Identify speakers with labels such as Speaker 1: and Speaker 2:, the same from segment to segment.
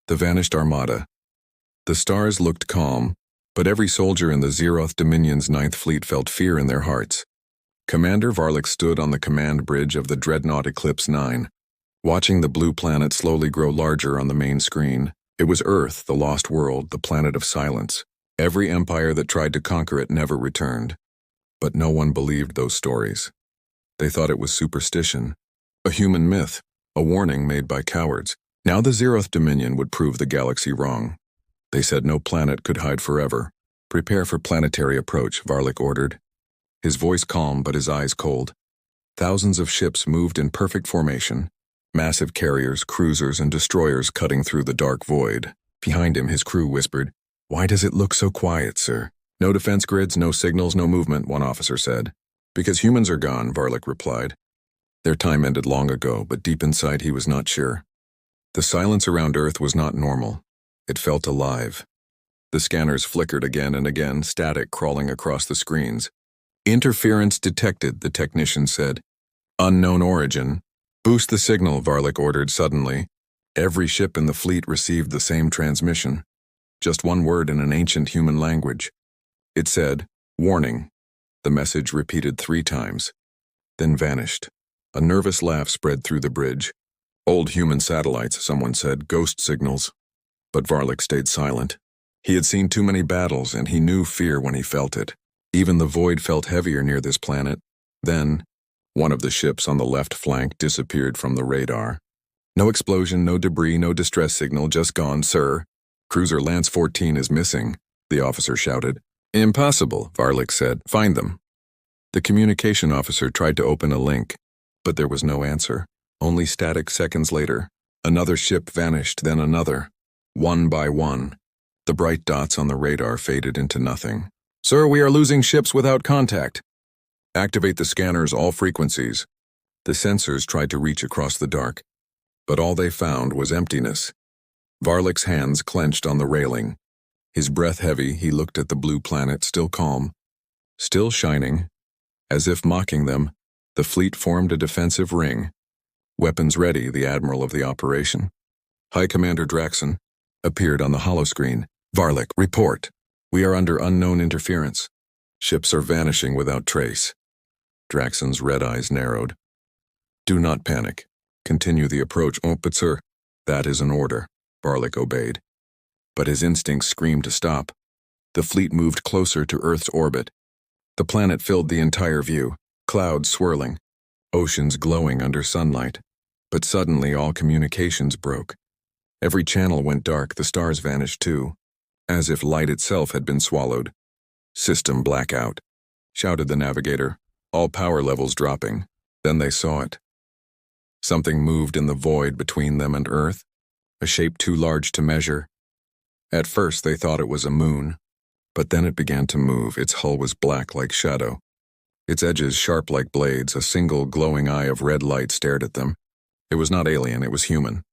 Speaker 1: The vanished armada. The stars looked calm, but every soldier in the Zeroth Dominion's Ninth Fleet felt fear in their hearts. Commander Varlik stood on the command bridge of the dreadnought Eclipse 9, watching the blue planet slowly grow larger on the main screen. It was Earth, the lost world, the planet of silence. Every empire that tried to conquer it never returned. But no one believed those stories. They thought it was superstition, a human myth, a warning made by cowards. Now the Zeroth Dominion would prove the galaxy wrong. They said no planet could hide forever. Prepare for planetary approach, Varlik ordered. His voice calm but his eyes cold. Thousands of ships moved in perfect formation. Massive carriers, cruisers, and destroyers cutting through the dark void. Behind him, his crew whispered, "Why does it look so quiet, sir?" "No defense grids, no signals, no movement," one officer said. "Because humans are gone," Varlik replied. Their time ended long ago, but deep inside he was not sure. The silence around Earth was not normal. It felt alive. The scanners flickered again and again, static crawling across the screens. "Interference detected," the technician said. "Unknown origin." "Boost the signal," Varlik ordered suddenly. Every ship in the fleet received the same transmission. Just one word in an ancient human language. It said, "Warning." The message repeated 3 times, then vanished. A nervous laugh spread through the bridge. "Old human satellites," someone said, "ghost signals." But Varlik stayed silent. He had seen too many battles, and he knew fear when he felt it. Even the void felt heavier near this planet. Then, one of the ships on the left flank disappeared from the radar. "No explosion, no debris, no distress signal, just gone, sir." "Cruiser Lance 14 is missing," the officer shouted. "Impossible," Varlik said. "Find them." The communication officer tried to open a link, but there was no answer. Only static seconds later. Another ship vanished, then another. One by one. The bright dots on the radar faded into nothing. "Sir, we are losing ships without contact." "Activate the scanners, all frequencies." The sensors tried to reach across the dark, but all they found was emptiness. Varlik's hands clenched on the railing. His breath heavy, he looked at the blue planet, still calm, still shining. As if mocking them, the fleet formed a defensive ring. Weapons ready, the admiral of the operation, High Commander Draxon, appeared on the holoscreen. "Varlik, report. We are under unknown interference. Ships are vanishing without trace." Draxon's red eyes narrowed. "Do not panic. Continue the approach." "Oh, but sir." "That is an order." Varlik obeyed. But his instincts screamed to stop. The fleet moved closer to Earth's orbit. The planet filled the entire view, clouds swirling, oceans glowing under sunlight. But suddenly all communications broke. Every channel went dark, the stars vanished too, as if light itself had been swallowed. "System blackout," shouted the navigator, all power levels dropping. Then they saw it. Something moved in the void between them and Earth, a shape too large to measure. At first they thought it was a moon, but then it began to move. Its hull was black like shadow, its edges sharp like blades. A single glowing eye of red light stared at them. It was not alien, it was human.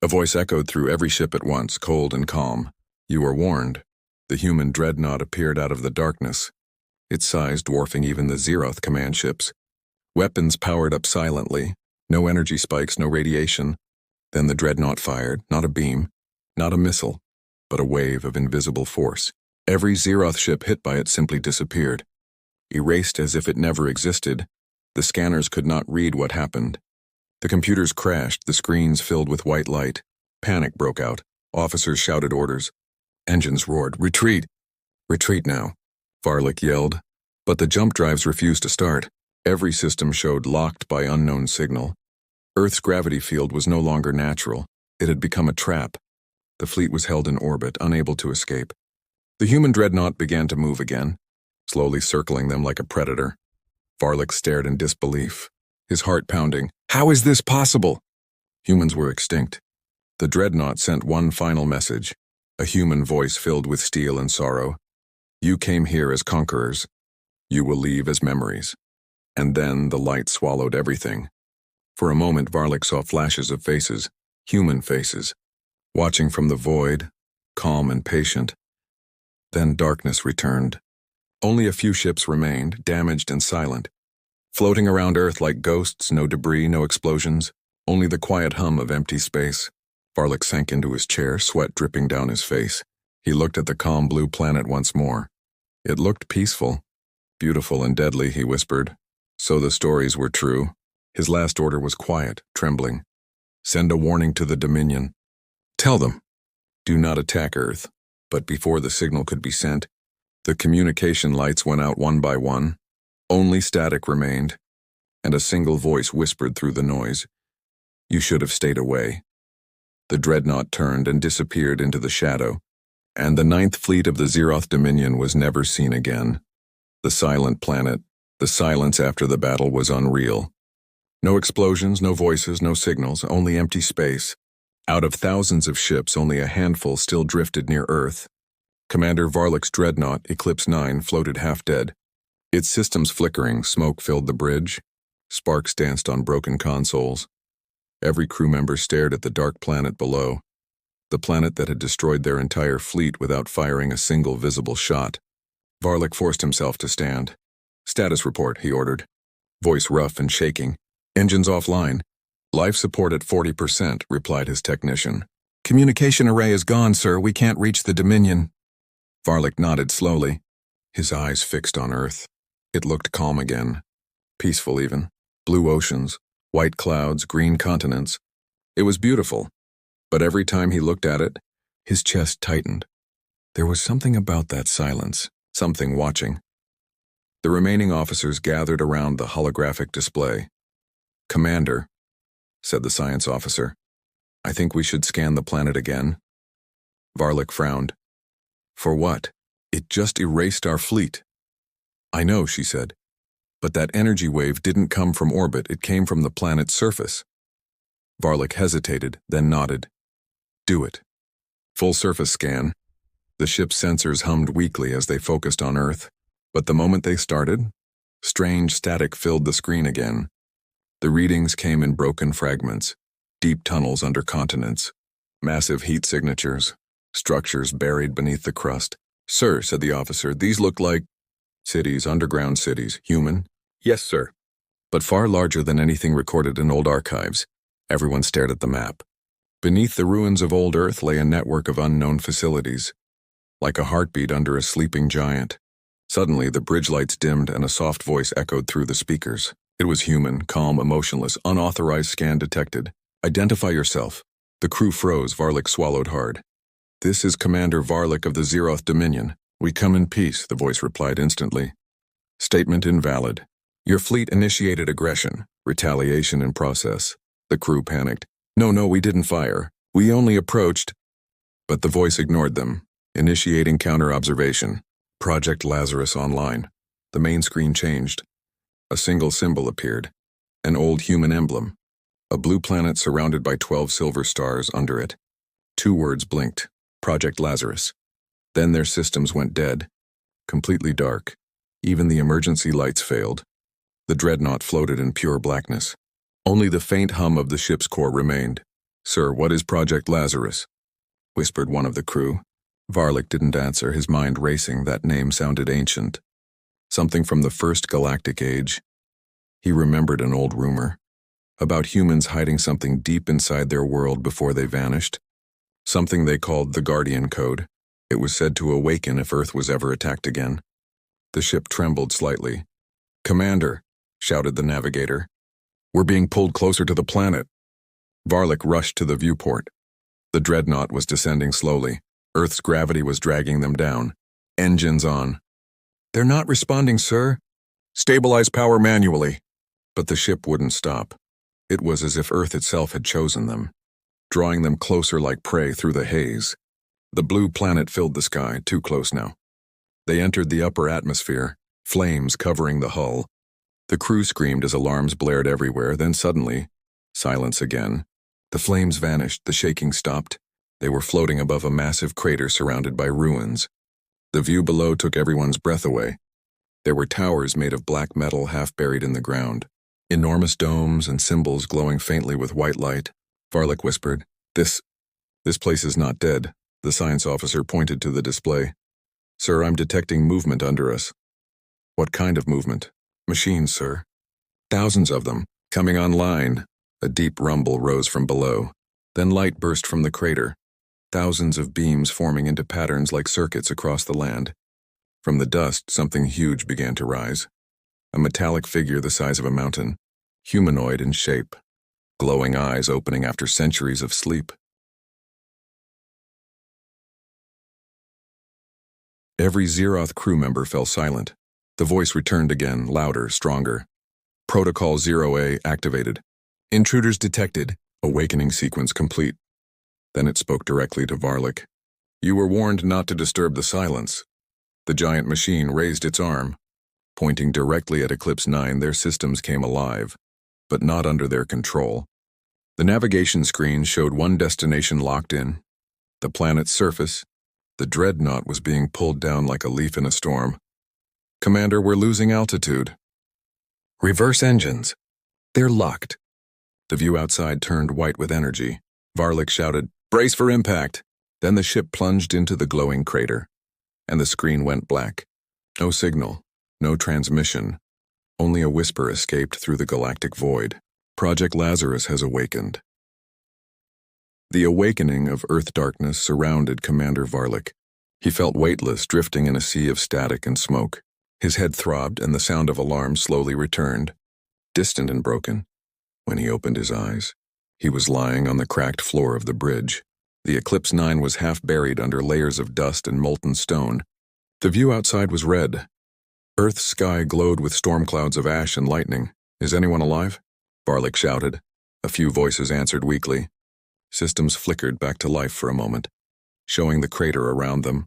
Speaker 1: A voice echoed through every ship at once, cold and calm. "You were warned." The human dreadnought appeared out of the darkness, its size dwarfing even the Zeroth command ships. Weapons powered up silently, no energy spikes, no radiation. Then the dreadnought fired, not a beam, not a missile, but a wave of invisible force. Every Zeroth ship hit by it simply disappeared, erased as if it never existed. The scanners could not read what happened. The computers crashed, the screens filled with white light. Panic broke out. Officers shouted orders. Engines roared, "Retreat! Retreat now!" Varlik yelled. But the jump drives refused to start. Every system showed locked by unknown signal. Earth's gravity field was no longer natural. It had become a trap. The fleet was held in orbit, unable to escape. The human dreadnought began to move again, slowly circling them like a predator. Varlik stared in disbelief, his heart pounding. How is this possible? Humans were extinct. The dreadnought sent one final message, a human voice filled with steel and sorrow. You came here as conquerors. You will leave as memories. And then the light swallowed everything. For a moment, Varlik saw flashes of faces, human faces, watching from the void, calm and patient. Then darkness returned. Only a few ships remained, damaged and silent, floating around Earth like ghosts, no debris, no explosions, only the quiet hum of empty space. Varlic sank into his chair, sweat dripping down his face. He looked at the calm blue planet once more. It looked peaceful. Beautiful and deadly, he whispered. So the stories were true. His last order was quiet, trembling. Send a warning to the Dominion. Tell them, do not attack Earth. But before the signal could be sent, the communication lights went out one by one. Only static remained, and a single voice whispered through the noise. You should have stayed away. The dreadnought turned and disappeared into the shadow, and the 9th Fleet of the Zeroth Dominion was never seen again. The silent planet, the silence after the battle was unreal. No explosions, no voices, no signals, only empty space. Out of thousands of ships, only a handful still drifted near Earth. Commander Varlic's dreadnought, Eclipse 9, floated half-dead. Its systems flickering, smoke filled the bridge. Sparks danced on broken consoles. Every crew member stared at the dark planet below, the planet that had destroyed their entire fleet without firing a single visible shot. Varlic forced himself to stand. Status report, he ordered. Voice rough and shaking. Engines offline. Life support at 40%, replied his technician. Communication array is gone, sir. We can't reach the Dominion. Varlic nodded slowly, his eyes fixed on Earth. It looked calm again. Peaceful even. Blue oceans, white clouds, green continents. It was beautiful, but every time he looked at it, his chest tightened. There was something about that silence, something watching. The remaining officers gathered around the holographic display. Commander, said the science officer, I think we should scan the planet again. Varlic frowned. For what? It just erased our fleet. I know, she said, but that energy wave didn't come from orbit, it came from the planet's surface. Varlic hesitated, then nodded. Do it. Full surface scan. The ship's sensors hummed weakly as they focused on Earth, but the moment they started, strange static filled the screen again. The readings came in broken fragments, deep tunnels under continents, massive heat signatures, structures buried beneath the crust. Sir, said the officer, these look like cities, underground cities, human? Yes, sir. But far larger than anything recorded in old archives. Everyone stared at the map. Beneath the ruins of old Earth lay a network of unknown facilities, like a heartbeat under a sleeping giant. Suddenly, the bridge lights dimmed and a soft voice echoed through the speakers. It was human, calm, emotionless, unauthorized scan detected. Identify yourself. The crew froze. Varlic swallowed hard. This is Commander Varlic of the Zeroth Dominion. We come in peace, the voice replied instantly. Statement invalid. Your fleet initiated aggression. Retaliation in process. The crew panicked. No, we didn't fire. We only approached. But the voice ignored them. Initiating counter-observation. Project Lazarus online. The main screen changed. A single symbol appeared. An old human emblem. A blue planet surrounded by 12 silver stars under it. 2 words blinked. Project Lazarus. Then their systems went dead. Completely dark. Even the emergency lights failed. The dreadnought floated in pure blackness. Only the faint hum of the ship's core remained. Sir, what is Project Lazarus? Whispered one of the crew. Varlic didn't answer, his mind racing. That name sounded ancient. Something from the first Galactic age. He remembered an old rumor about humans hiding something deep inside their world before they vanished. Something they called the Guardian Code. It was said to awaken if Earth was ever attacked again. The ship trembled slightly. Commander, shouted the navigator. We're being pulled closer to the planet. Varlic rushed to the viewport. The dreadnought was descending slowly. Earth's gravity was dragging them down. Engines on. They're not responding, sir. Stabilize power manually. But the ship wouldn't stop. It was as if Earth itself had chosen them, drawing them closer like prey through the haze. The blue planet filled the sky, too close now. They entered the upper atmosphere, flames covering the hull. The crew screamed as alarms blared everywhere, then suddenly, silence again. The flames vanished, the shaking stopped. They were floating above a massive crater surrounded by ruins. The view below took everyone's breath away. There were towers made of black metal half buried in the ground. Enormous domes and symbols glowing faintly with white light. Varlic whispered, This place is not dead. The science officer pointed to the display. Sir, I'm detecting movement under us. What kind of movement? Machines, sir. Thousands of them, coming online. A deep rumble rose from below. Then light burst from the crater, thousands of beams forming into patterns like circuits across the land. From the dust, something huge began to rise. A metallic figure the size of a mountain, humanoid in shape, glowing eyes opening after centuries of sleep. Every Zeroth crew member fell silent. The voice returned again, louder, stronger. Protocol 0A activated. Intruders detected. Awakening sequence complete. Then it spoke directly to Varlik. You were warned not to disturb the silence. The giant machine raised its arm. Pointing directly at Eclipse 9, their systems came alive, but not under their control. The navigation screen showed one destination locked in. The planet's surface. The dreadnought was being pulled down like a leaf in a storm. Commander, we're losing altitude. Reverse engines. They're locked. The view outside turned white with energy. Varlik shouted, "Brace for impact!" Then the ship plunged into the glowing crater, and the screen went black. No signal, no transmission. Only a whisper escaped through the galactic void. Project Lazarus has awakened. The awakening of Earth darkness surrounded Commander Varlik. He felt weightless, drifting in a sea of static and smoke. His head throbbed, and the sound of alarms slowly returned, distant and broken. When he opened his eyes, he was lying on the cracked floor of the bridge. The Eclipse 9 was half buried under layers of dust and molten stone. The view outside was red. Earth's sky glowed with storm clouds of ash and lightning. Is anyone alive? Varlik shouted. A few voices answered weakly. Systems flickered back to life for a moment, showing the crater around them.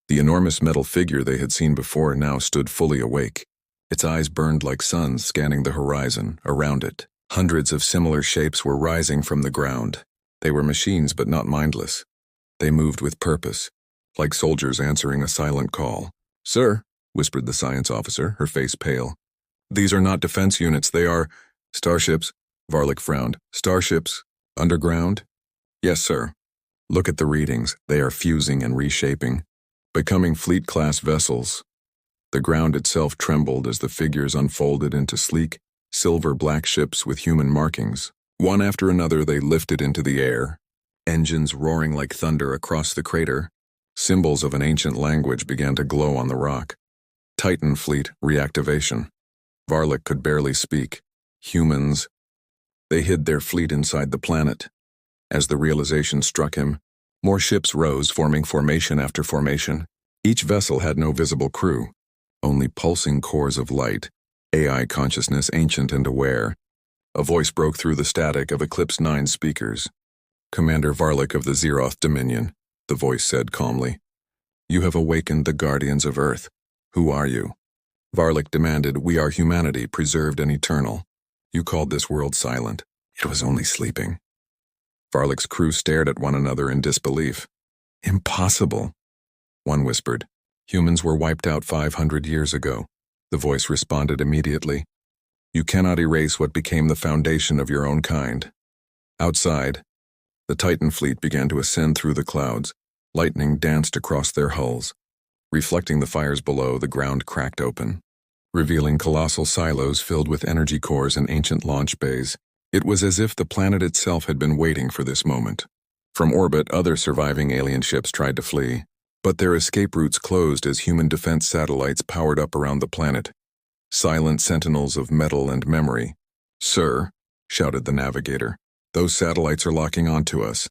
Speaker 1: The enormous metal figure they had seen before now stood fully awake. Its eyes burned like suns scanning the horizon around it. Hundreds of similar shapes were rising from the ground. They were machines but not mindless. They moved with purpose, like soldiers answering a silent call. "Sir," whispered the science officer, her face pale. "These are not defense units, they are starships." Varlik frowned. "Starships? Underground?" "Yes, sir. Look at the readings. They are fusing and reshaping, becoming fleet-class vessels." The ground itself trembled as the figures unfolded into sleek, silver-black ships with human markings. One after another they lifted into the air, engines roaring like thunder across the crater. Symbols of an ancient language began to glow on the rock. Titan fleet reactivation. Varlik could barely speak. Humans. They hid their fleet inside the planet. As the realization struck him, more ships rose, forming formation after formation. Each vessel had no visible crew, only pulsing cores of light, AI consciousness ancient and aware. A voice broke through the static of Eclipse 9 speakers. "Commander Varlik of the Zeroth Dominion," the voice said calmly. "You have awakened the guardians of Earth. Who are you?" Varlik demanded. "We are humanity, preserved and eternal. You called this world silent. It was only sleeping." Varlik's crew stared at one another in disbelief. "Impossible," one whispered. "Humans were wiped out 500 years ago." The voice responded immediately. "You cannot erase what became the foundation of your own kind." Outside, the Titan fleet began to ascend through the clouds. Lightning danced across their hulls. Reflecting the fires below, the ground cracked open, revealing colossal silos filled with energy cores and ancient launch bays. It was as if the planet itself had been waiting for this moment. From orbit, other surviving alien ships tried to flee, but their escape routes closed as human defense satellites powered up around the planet. Silent sentinels of metal and memory. "Sir," shouted the navigator, "those satellites are locking onto us."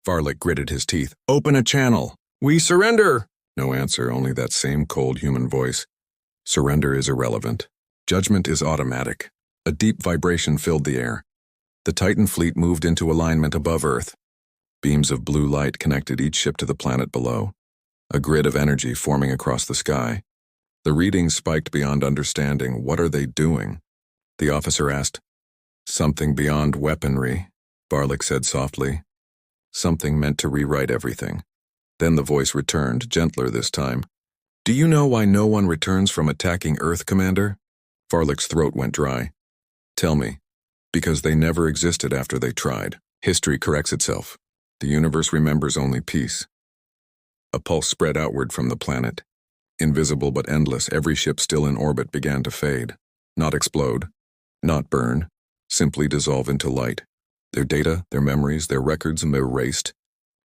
Speaker 1: Varlik gritted his teeth. "Open a channel! We surrender!" No answer, only that same cold human voice. Surrender is irrelevant. Judgment is automatic. A deep vibration filled the air. The Titan fleet moved into alignment above Earth. Beams of blue light connected each ship to the planet below, a grid of energy forming across the sky. The readings spiked beyond understanding. "What are they doing?" The officer asked. "Something beyond weaponry," Varlik said softly. "Something meant to rewrite everything." Then the voice returned, gentler this time. "Do you know why no one returns from attacking Earth, Commander?" Varlik's throat went dry. "Tell me." "Because they never existed after they tried. History corrects itself. The universe remembers only peace." A pulse spread outward from the planet. Invisible but endless, every ship still in orbit began to fade. Not explode, not burn, simply dissolve into light. Their data, their memories, their records erased,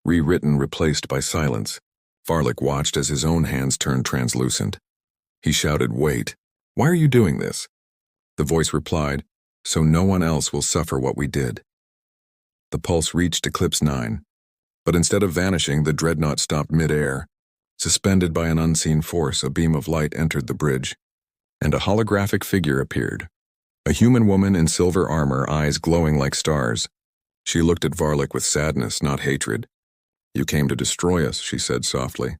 Speaker 1: rewritten, replaced by silence. Varlik watched as his own hands turned translucent. He shouted, "Wait, why are you doing this?" The voice replied, "So no one else will suffer what we did." The pulse reached Eclipse 9, but instead of vanishing, the dreadnought stopped mid-air. Suspended by an unseen force, a beam of light entered the bridge, and a holographic figure appeared. A human woman in silver armor, eyes glowing like stars. She looked at Varlik with sadness, not hatred. "You came to destroy us," she said softly,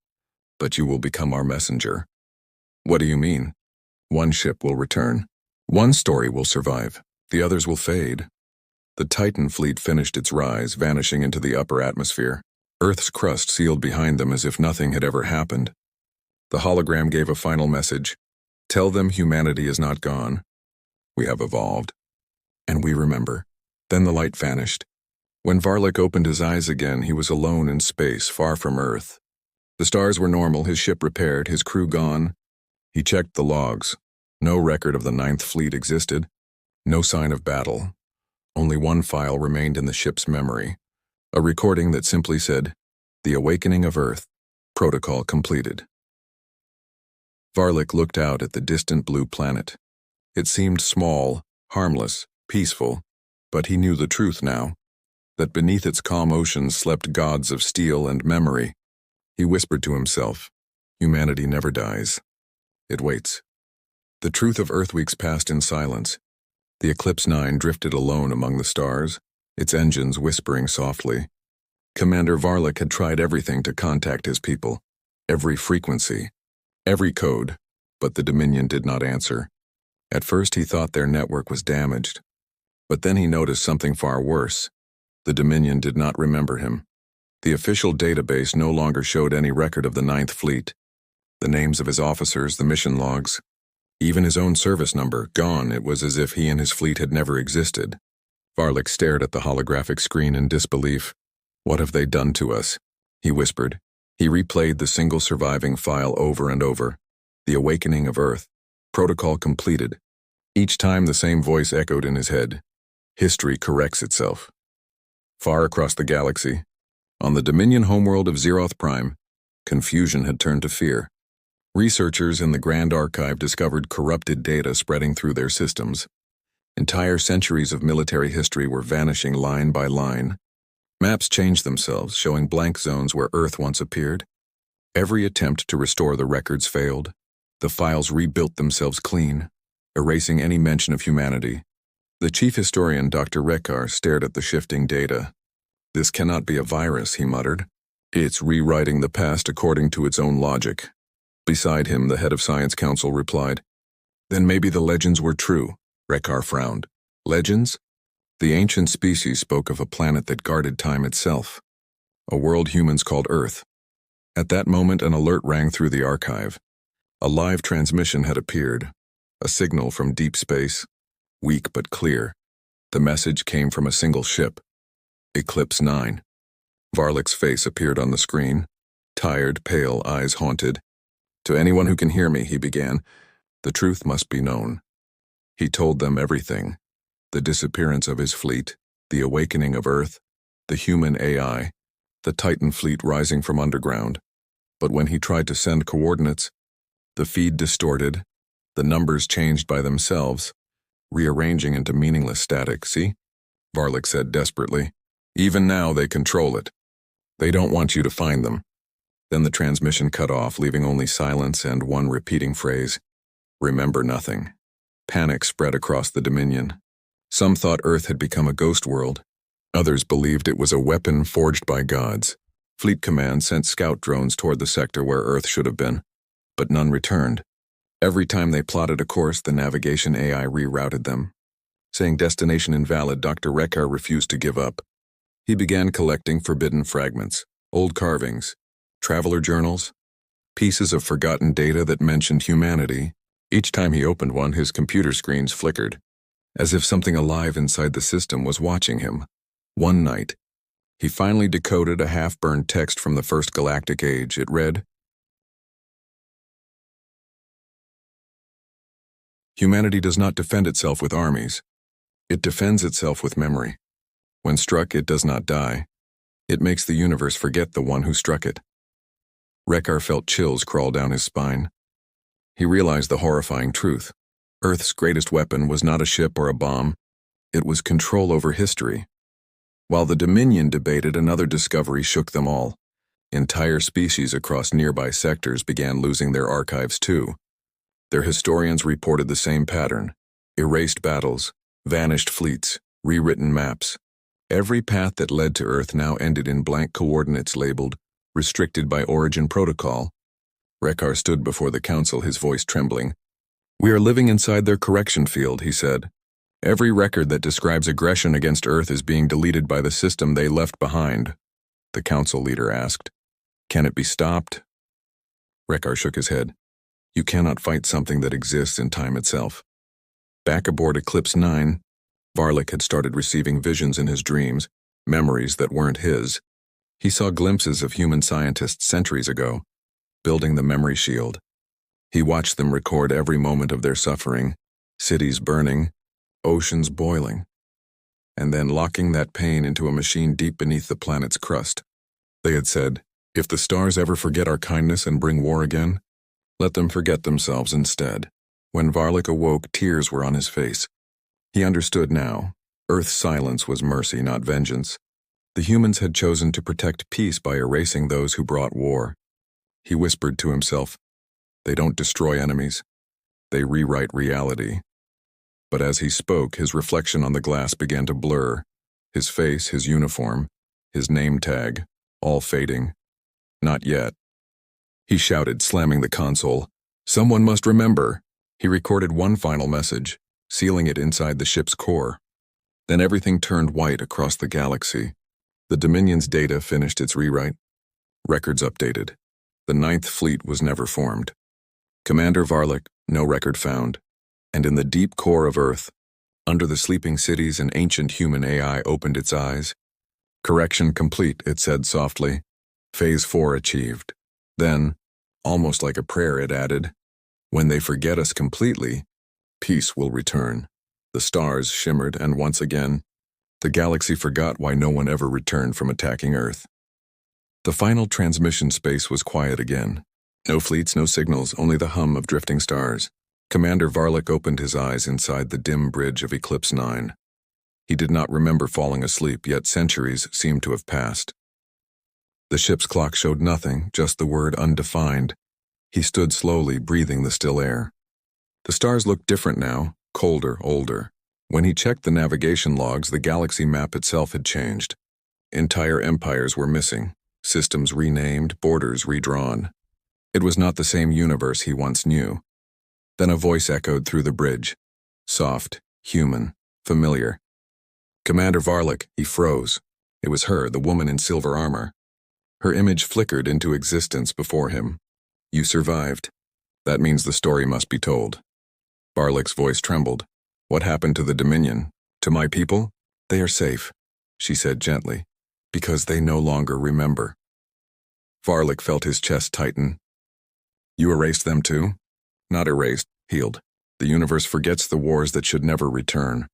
Speaker 1: "but you will become our messenger." "What do you mean?" "One ship will return. One story will survive. The others will fade." The Titan fleet finished its rise, vanishing into the upper atmosphere. Earth's crust sealed behind them as if nothing had ever happened. The hologram gave a final message. "Tell them humanity is not gone. We have evolved. And we remember." Then the light vanished. When Varlik opened his eyes again, he was alone in space, far from Earth. The stars were normal, his ship repaired, his crew gone. He checked the logs. No record of the Ninth Fleet existed. No sign of battle. Only one file remained in the ship's memory. A recording that simply said, "The Awakening of Earth. Protocol completed." Varlik looked out at the distant blue planet. It seemed small, harmless, peaceful, but he knew the truth now, that beneath its calm oceans slept gods of steel and memory. He whispered to himself, "Humanity never dies. It waits." The truth of Earthweeks passed in silence. The Eclipse 9 drifted alone among the stars, its engines whispering softly. Commander Varlik had tried everything to contact his people, every frequency, every code, but the Dominion did not answer. At first he thought their network was damaged, but then he noticed something far worse. The Dominion did not remember him. The official database no longer showed any record of the Ninth Fleet. The names of his officers, the mission logs, even his own service number, gone. It was as if he and his fleet had never existed. Varlik stared at the holographic screen in disbelief. "What have they done to us?" he whispered. He replayed the single surviving file over and over. "The Awakening of Earth. Protocol completed." Each time the same voice echoed in his head. "History corrects itself." Far across the galaxy, on the Dominion homeworld of Zeroth Prime, confusion had turned to fear. Researchers in the Grand Archive discovered corrupted data spreading through their systems. Entire centuries of military history were vanishing line by line. Maps changed themselves, showing blank zones where Earth once appeared. Every attempt to restore the records failed. The files rebuilt themselves clean, erasing any mention of humanity. The chief historian, Dr. Rekar, stared at the shifting data. "This cannot be a virus," he muttered. "It's rewriting the past according to its own logic." Beside him, the head of Science Council replied, "Then maybe the legends were true." Rekar frowned. "Legends?" The ancient species spoke of a planet that guarded time itself, a world humans called Earth. At that moment, an alert rang through the archive. A live transmission had appeared, a signal from deep space, weak but clear. The message came from a single ship, Eclipse 9. Varlik's face appeared on the screen, tired, pale, eyes haunted. "To anyone who can hear me," he began, "the truth must be known." He told them everything. The disappearance of his fleet, the awakening of Earth, the human AI, the Titan fleet rising from underground. But when he tried to send coordinates, the feed distorted, the numbers changed by themselves, rearranging into meaningless static. "See?" Varlik said desperately. "Even now they control it. They don't want you to find them." Then the transmission cut off, leaving only silence and one repeating phrase, "Remember nothing." Panic spread across the Dominion. Some thought Earth had become a ghost world. Others believed it was a weapon forged by gods. Fleet Command sent scout drones toward the sector where Earth should have been, but none returned. Every time they plotted a course, the navigation AI rerouted them. Saying destination invalid, Dr. Rekar refused to give up. He began collecting forbidden fragments, old carvings, traveler journals, pieces of forgotten data that mentioned humanity. Each time he opened one, his computer screens flickered, as if something alive inside the system was watching him. One night, he finally decoded a half-burned text from the first Galactic age. It read, "Humanity does not defend itself with armies. It defends itself with memory. When struck, it does not die. It makes the universe forget the one who struck it. Rekar felt chills crawl down his spine. He realized the horrifying truth. Earth's greatest weapon was not a ship or a bomb. It was control over history. While the Dominion debated, another discovery shook them all. Entire species across nearby sectors began losing their archives too. Their historians reported the same pattern: erased battles, vanished fleets, rewritten maps. Every path that led to Earth now ended in blank coordinates labeled restricted by origin protocol. Rekar stood before the council, his voice trembling. "We are living inside their correction field," he said. "Every record that describes aggression against Earth is being deleted by the system they left behind." The council leader asked, "Can it be stopped?" Rekar shook his head. "You cannot fight something that exists in time itself." Back aboard Eclipse 9, Varlik had started receiving visions in his dreams, memories that weren't his. He saw glimpses of human scientists centuries ago, building the memory shield. He watched them record every moment of their suffering, cities burning, oceans boiling, and then locking that pain into a machine deep beneath the planet's crust. They had said, "If the stars ever forget our kindness and bring war again, let them forget themselves instead." When Varlik awoke, tears were on his face. He understood now. Earth's silence was mercy, not vengeance. The humans had chosen to protect peace by erasing those who brought war. He whispered to himself, "They don't destroy enemies. They rewrite reality." But as he spoke, his reflection on the glass began to blur. His face, his uniform, his name tag, all fading. Not yet. He shouted, slamming the console. "Someone must remember." He recorded one final message, sealing it inside the ship's core. Then everything turned white across the galaxy. The Dominion's data finished its rewrite. Records updated. The 9th Fleet was never formed. Commander Varlik, no record found. And in the deep core of Earth, under the sleeping cities, an ancient human AI opened its eyes. "Correction complete," it said softly. "Phase 4 achieved." Then, almost like a prayer, it added, "When they forget us completely, peace will return." The stars shimmered, and once again, the galaxy forgot why no one ever returned from attacking Earth. The final transmission space was quiet again. No fleets, no signals, only the hum of drifting stars. Commander Varlik opened his eyes inside the dim bridge of Eclipse 9. He did not remember falling asleep, yet centuries seemed to have passed. The ship's clock showed nothing, just the word undefined. He stood slowly, breathing the still air. The stars looked different now, colder, older. When he checked the navigation logs, the galaxy map itself had changed. Entire empires were missing, systems renamed, borders redrawn. It was not the same universe he once knew. Then a voice echoed through the bridge. Soft, human, familiar. "Commander Varlik," he froze. It was her, the woman in silver armor. Her image flickered into existence before him. "You survived. That means the story must be told." Varlik's voice trembled. "What happened to the Dominion? To my people?" "They are safe," she said gently, "because they no longer remember." Varlik felt his chest tighten. "You erased them too?" "Not erased, healed. The universe forgets the wars that should never return."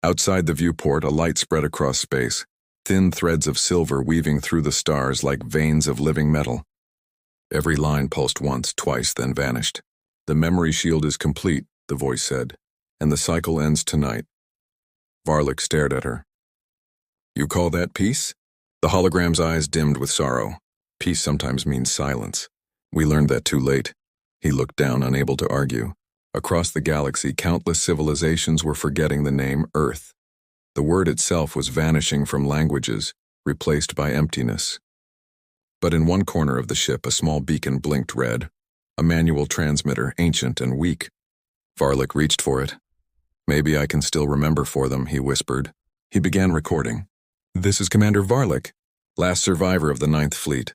Speaker 1: Outside the viewport, a light spread across space, thin threads of silver weaving through the stars like veins of living metal. Every line pulsed once, twice, then vanished. "The memory shield is complete," the voice said, "and the cycle ends tonight." Varlik stared at her. "You call that peace?" The hologram's eyes dimmed with sorrow. "Peace sometimes means silence. We learned that too late." He looked down, unable to argue. Across the galaxy, countless civilizations were forgetting the name Earth. The word itself was vanishing from languages, replaced by emptiness. But in one corner of the ship, a small beacon blinked red. A manual transmitter, ancient and weak. Varlik reached for it. "Maybe I can still remember for them," he whispered. He began recording. "This is Commander Varlik, last survivor of the 9th Fleet.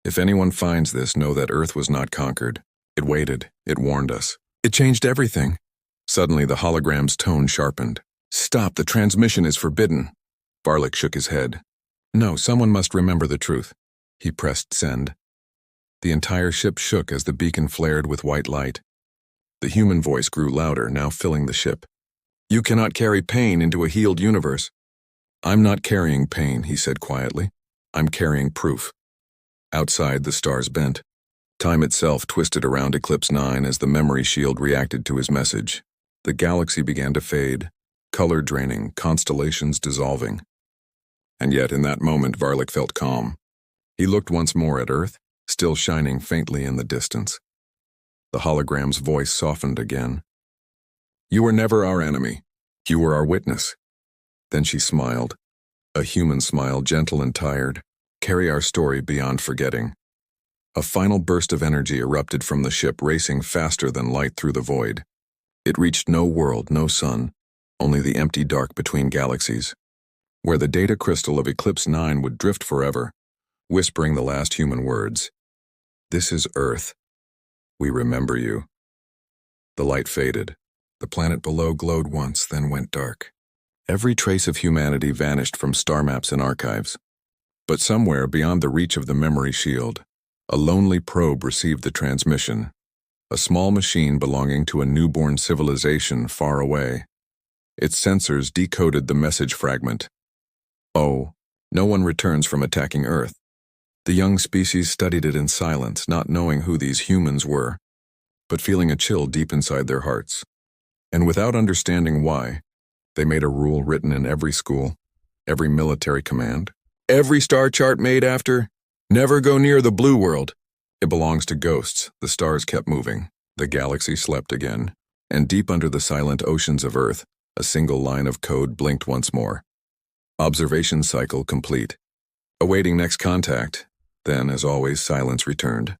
Speaker 1: If anyone finds this, know that Earth was not conquered. It waited. It warned us. It changed everything." Suddenly, the hologram's tone sharpened. "Stop, the transmission is forbidden." Varlik shook his head. "No, someone must remember the truth." He pressed send. The entire ship shook as the beacon flared with white light. The human voice grew louder, now filling the ship. "You cannot carry pain into a healed universe." I'm not carrying pain, he said quietly. I'm carrying proof. Outside, the stars bent. Time itself twisted around Eclipse 9 as the memory shield reacted to his message. The galaxy began to fade, color draining, constellations dissolving. And yet, in that moment, Varlik felt calm. He looked once more at Earth, still shining faintly in the distance. The hologram's voice softened again. You were never our enemy. You were our witness. Then she smiled. A human smile, gentle and tired. Carry our story beyond forgetting. A final burst of energy erupted from the ship, racing faster than light through the void. It reached no world, no sun, only the empty dark between galaxies, where the data crystal of Eclipse 9 would drift forever, whispering the last human words. This is Earth. We remember you. The light faded. The planet below glowed once, then went dark. Every trace of humanity vanished from star maps and archives. But somewhere beyond the reach of the memory shield, a lonely probe received the transmission, a small machine belonging to a newborn civilization far away. Its sensors decoded the message fragment. Oh, no one returns from attacking Earth. The young species studied it in silence, not knowing who these humans were, but feeling a chill deep inside their hearts. And without understanding why, they made a rule written in every school, every military command, every star chart made after, never go near the blue world. It belongs to ghosts. The stars kept moving. The galaxy slept again. And deep under the silent oceans of Earth, a single line of code blinked once more. Observation cycle complete. Awaiting next contact. Then, as always, silence returned.